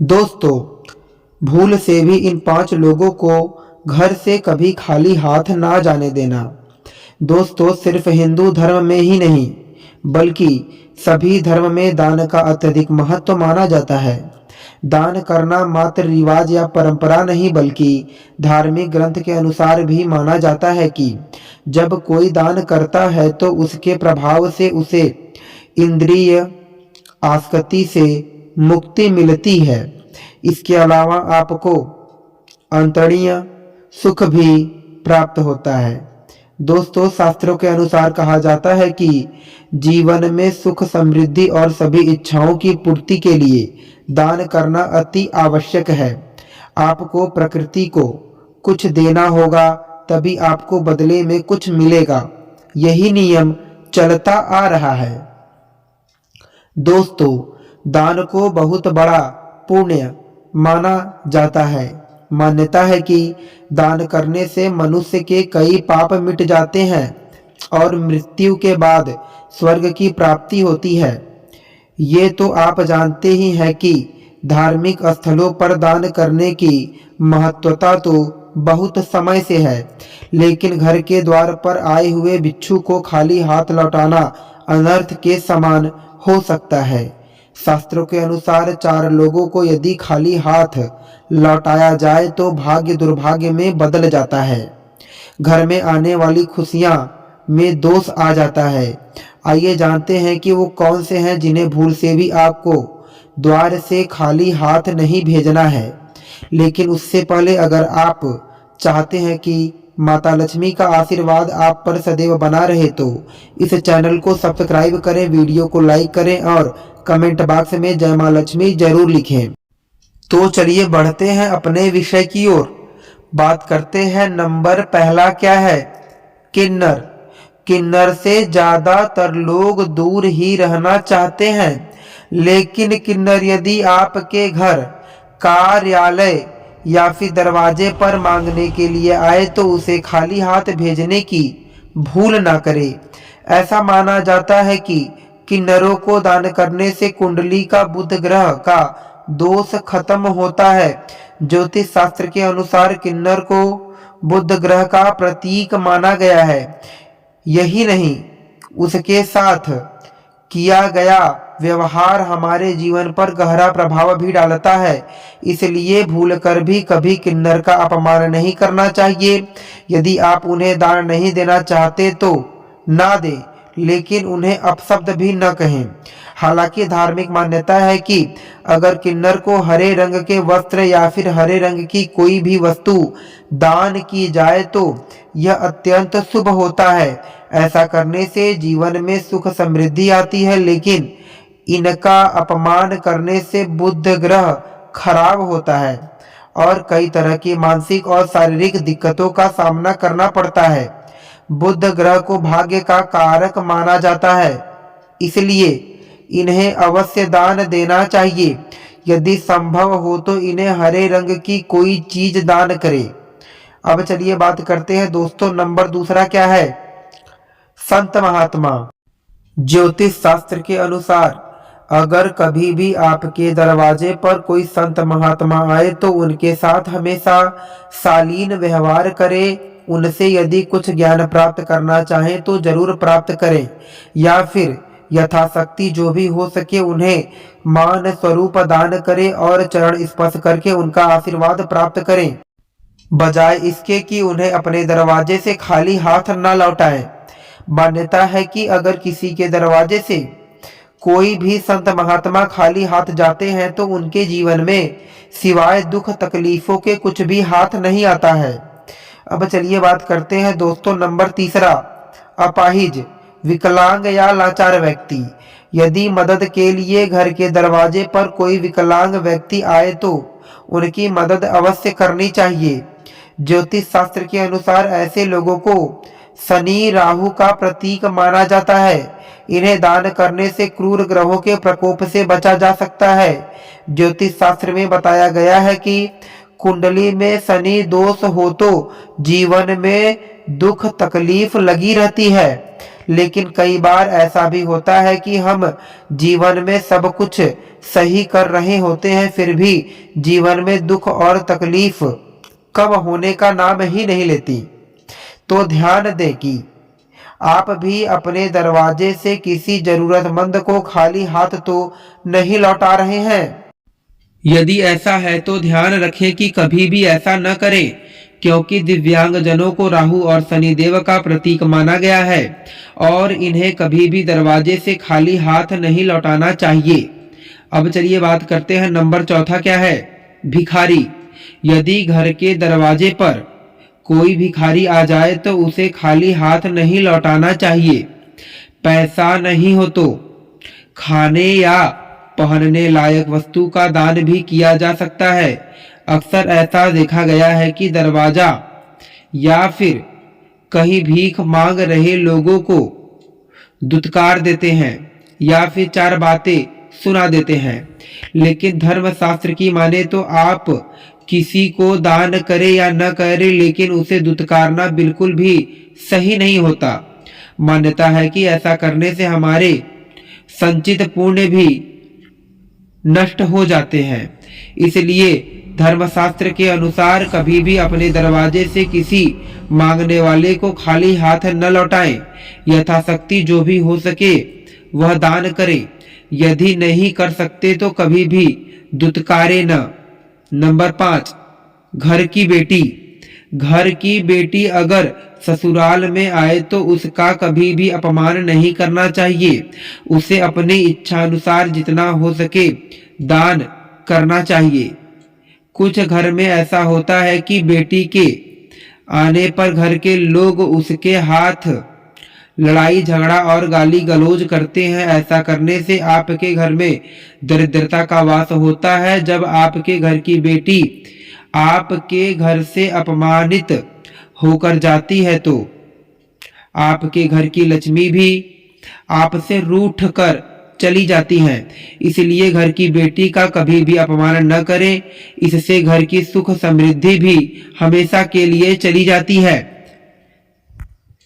दोस्तों, भूल से भी इन 5 लोगों को घर से कभी खाली हाथ ना जाने देना। दोस्तों, सिर्फ हिंदू धर्म में ही नहीं बल्कि सभी धर्म में दान का अत्यधिक महत्व माना जाता है। दान करना मात्र रिवाज या परंपरा नहीं बल्कि धार्मिक ग्रंथ के अनुसार भी माना जाता है कि जब कोई दान करता है तो उसके प्रभाव से उसे इंद्रिय आसक्ति से मुक्ति मिलती है। इसके अलावा आपको अंतरणीय सुख भी प्राप्त होता है। दोस्तों, शास्त्रों के अनुसार कहा जाता है कि जीवन में सुख, समृद्धि और सभी इच्छाओं की पूर्ति के लिए दान करना अति आवश्यक है। आपको प्रकृति को कुछ देना होगा, तभी आपको बदले में कुछ मिलेगा। यही नियम चलता आ रहा है। दोस्तों, दान को बहुत बड़ा पुण्य माना जाता है। मान्यता है कि दान करने से मनुष्य के कई पाप मिट जाते हैं और मृत्यु के बाद स्वर्ग की प्राप्ति होती है। ये तो आप जानते ही हैं कि धार्मिक स्थलों पर दान करने की महत्वता तो बहुत समय से है, लेकिन घर के द्वार पर आए हुए बिच्छू को खाली हाथ लौटाना अनर्थ के समान हो सकता है। शास्त्रों के अनुसार 4 लोगों को यदि खाली हाथ लौटाया जाए तो भाग्य दुर्भाग्य में बदल जाता है। घर में आने वाली खुशियां में दोष आ जाता है। आइए जानते हैं कि वो कौन से हैं जिन्हें भूल से भी आपको द्वार से खाली हाथ नहीं भेजना है। लेकिन उससे पहले अगर आप चाहते हैं कि माता लक्ष्मी का आशीर्वाद आप पर सदैव बना रहे तो इस चैनल को सब्सक्राइब करें, वीडियो को लाइक करें और कमेंट बॉक्स में जय मां लक्ष्मी जरूर लिखें। तो चलिए बढ़ते हैं अपने विषय की ओर। बात करते हैं नंबर पहला क्या है? किन्नर। किन्नर से ज्यादातर लोग दूर ही रहना चाहते हैं, लेकिन किन्नर यदि आपके घर, कार्यालय या फिर दरवाजे पर मांगने के लिए आए तो उसे खाली हाथ भेजने की भूल ना करे। ऐसा माना जाता है कि किन्नरों को दान करने से कुंडली का बुध ग्रह का दोष खत्म होता है। ज्योतिष शास्त्र के अनुसार किन्नर को बुध ग्रह का प्रतीक माना गया है। यही नहीं, उसके साथ किया गया व्यवहार हमारे जीवन पर गहरा प्रभाव भी डालता है। इसलिए भूलकर भी कभी किन्नर का अपमान नहीं करना चाहिए। यदि आप उन्हें दान नहीं देना चाहते तो ना दें, लेकिन उन्हें अपशब्द भी न कहें। हालांकि धार्मिक मान्यता है कि अगर किन्नर को हरे रंग के वस्त्र या फिर हरे रंग की कोई भी वस्तु दान की जाए तो यह अत्यंत शुभ होता है। ऐसा करने से जीवन में सुख समृद्धि आती है, लेकिन इनका अपमान करने से बुध ग्रह खराब होता है और कई तरह की मानसिक और शारीरिक दिक्कतों का सामना करना पड़ता है। बुध ग्रह को भाग्य का कारक माना जाता है, इसलिए इन्हें अवश्य दान देना चाहिए। यदि संभव हो तो इन्हें हरे रंग की कोई चीज दान करें। अब चलिए बात करते हैं दोस्तों, नंबर दूसरा क्या है? संत महात्मा। ज्योतिष शास्त्र के अनुसार अगर कभी भी आपके दरवाजे पर कोई संत महात्मा आए तो उनके साथ हमेशा शालीन व्यवहार करें। उनसे यदि कुछ ज्ञान प्राप्त करना चाहें तो जरूर प्राप्त करें, या फिर यथाशक्ति जो भी हो सके उन्हें मान स्वरूप दान करें और चरण स्पर्श करके उनका आशीर्वाद प्राप्त करें, बजाय इसके कि उन्हें अपने दरवाजे से खाली हाथ न लौटाएं। मान्यता है कि अगर किसी के दरवाजे से कोई भी संत महात्मा खाली हाथ जाते हैं तो उनके जीवन में सिवाय दुख तकलीफों के कुछ भी हाथ नहीं आता है। अब चलिए बात करते हैं दोस्तों, नंबर तीसरा, अपाहिज, विकलांग या लाचार व्यक्ति। यदि मदद के लिए घर के दरवाजे पर कोई विकलांग व्यक्ति आए तो उनकी मदद अवश्य करनी चाहिए। ज्योतिष शास्त्र के अनुसार ऐसे लोगों को शनि राहु का प्रतीक माना जाता है। इन्हें दान करने से क्रूर ग्रहों के प्रकोप से बचा जा सकता है। ज्योतिष शास्त्र में बताया गया है कि कुंडली में शनि दोष हो तो जीवन में दुख तकलीफ लगी रहती है, लेकिन कई बार ऐसा भी होता है कि हम जीवन में सब कुछ सही कर रहे होते हैं, फिर भी जीवन में दुख और तकलीफ कम होने का नाम ही नहीं लेती। तो ध्यान दें कि आप भी अपने दरवाजे से किसी जरूरतमंद को खाली हाथ तो नहीं लौटा रहे हैं। यदि ऐसा है तो ध्यान रखें कि कभी भी ऐसा न करें, क्योंकि दिव्यांगजनों को राहु और शनिदेव का प्रतीक माना गया है और इन्हें कभी भी दरवाजे से खाली हाथ नहीं लौटाना चाहिए। अब चलिए बात करते हैं नंबर चौथा क्या है, भिखारी। यदि घर के दरवाजे पर कोई भिखारी आ जाए तो उसे खाली हाथ नहीं लौटाना चाहिए। पैसा नहीं हो तो खाने या पहनने लायक वस्तु का दान भी किया जा सकता है। अक्सर ऐसा देखा गया है कि दरवाजा या फिर कहीं भीख मांग रहे लोगों को दुत्कार देते हैं या फिर चार बातें सुना देते हैं, लेकिन धर्मशास्त्र की माने तो आप किसी को दान करे या न करे, लेकिन उसे दुत्कारना बिल्कुल भी सही नहीं होता। मान्यता है कि ऐसा करने से हमारे संचित पुण्य भी नष्ट हो जाते हैं। इसलिए धर्मशास्त्र के अनुसार कभी भी अपने दरवाजे से किसी मांगने वाले को खाली हाथ न लौटाएं। यथाशक्ति जो भी हो सके वह दान करें। यदि नहीं कर सकते तो कभी भी दुत्कारे न। नंबर 5, घर की बेटी। घर की बेटी अगर ससुराल में आए तो उसका कभी भी अपमान नहीं करना चाहिए। उसे अपनी इच्छा अनुसार जितना हो सके दान करना चाहिए। कुछ घर में ऐसा होता है कि बेटी के आने पर घर के लोग उसके हाथ लड़ाई झगड़ा और गाली गलौज करते हैं। ऐसा करने से आपके घर में दरिद्रता का वास होता है। जब आपके घर की बेटी आपके घर से अपमानित होकर जाती है तो आपके घर की लक्ष्मी भी आपसे रूठ कर चली जाती हैं। इसलिए घर की बेटी का कभी भी अपमान न करें, इससे घर की सुख समृद्धि भी हमेशा के लिए चली जाती है।